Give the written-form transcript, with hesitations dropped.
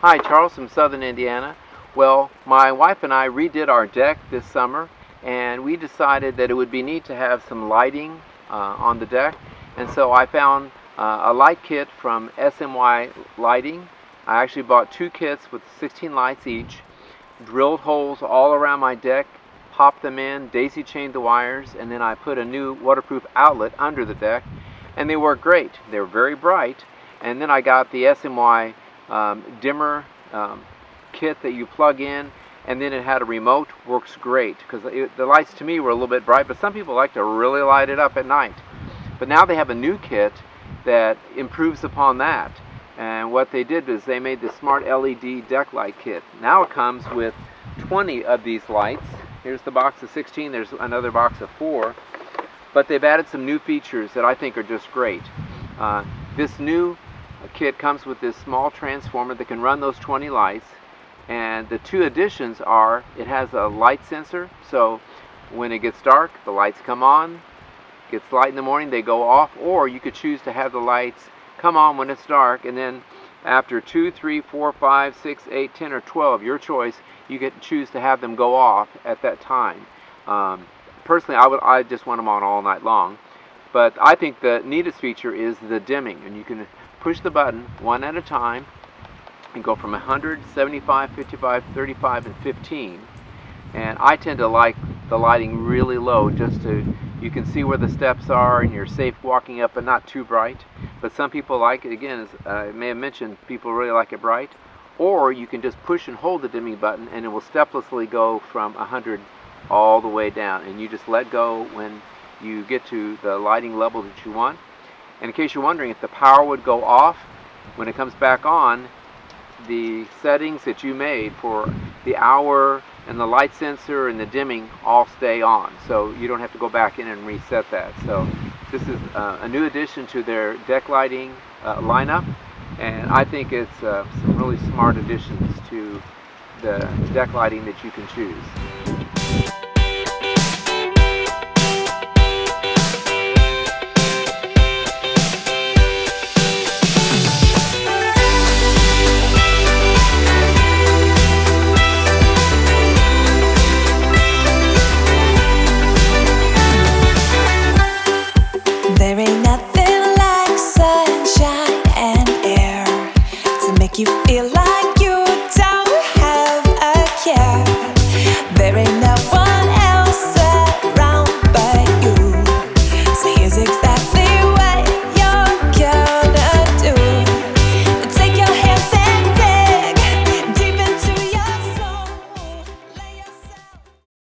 Hi, Charles from Southern Indiana. Well, my wife and I redid our deck this summer, and we decided that it would be neat to have some lighting on the deck. And so I found a light kit from SMY Lighting. I actually bought two kits with 16 lights each, drilled holes all around my deck, popped them in, daisy chained the wires, and then I put a new waterproof outlet under the deck, and they work great. They were very bright. And then I got the SMY dimmer kit that you plug in, and then it had a remote. Works great because the lights to me were a little bit bright, but some people like to really light it up at night. But now they have a new kit that improves upon that, and what they did is they made the Smart LED Deck Light Kit. Now it comes with 20 of these lights. Here's the box of 16, there's another box of 4, but they've added some new features that I think are just great. This new kit comes with this small transformer that can run those 20 lights, and the two additions are it has a light sensor, so when it gets dark the lights come on, gets light in the morning they go off, or you could choose to have the lights come on when it's dark, and then after 2, 3, 4, 5, 6, 8, 10, or 12, your choice, you get to choose to have them go off at that time. Personally, I just want them on all night long, but I think the neatest feature is the dimming, and you can push the button one at a time and go from 100, 75, 55, 35, and 15. And I tend to like the lighting really low, just to you can see where the steps are and you're safe walking up, but not too bright. But some people like it, again, as I may have mentioned, people really like it bright. Or you can just push and hold the dimming button and it will steplessly go from 100 all the way down, and you just let go when you get to the lighting level that you want. And in case you're wondering if the power would go off when it comes back on, the settings that you made for the hour and the light sensor and the dimming all stay on, so you don't have to go back in and reset that. So this is a new addition to their deck lighting lineup, and I think it's some really smart additions to the deck lighting that you can choose.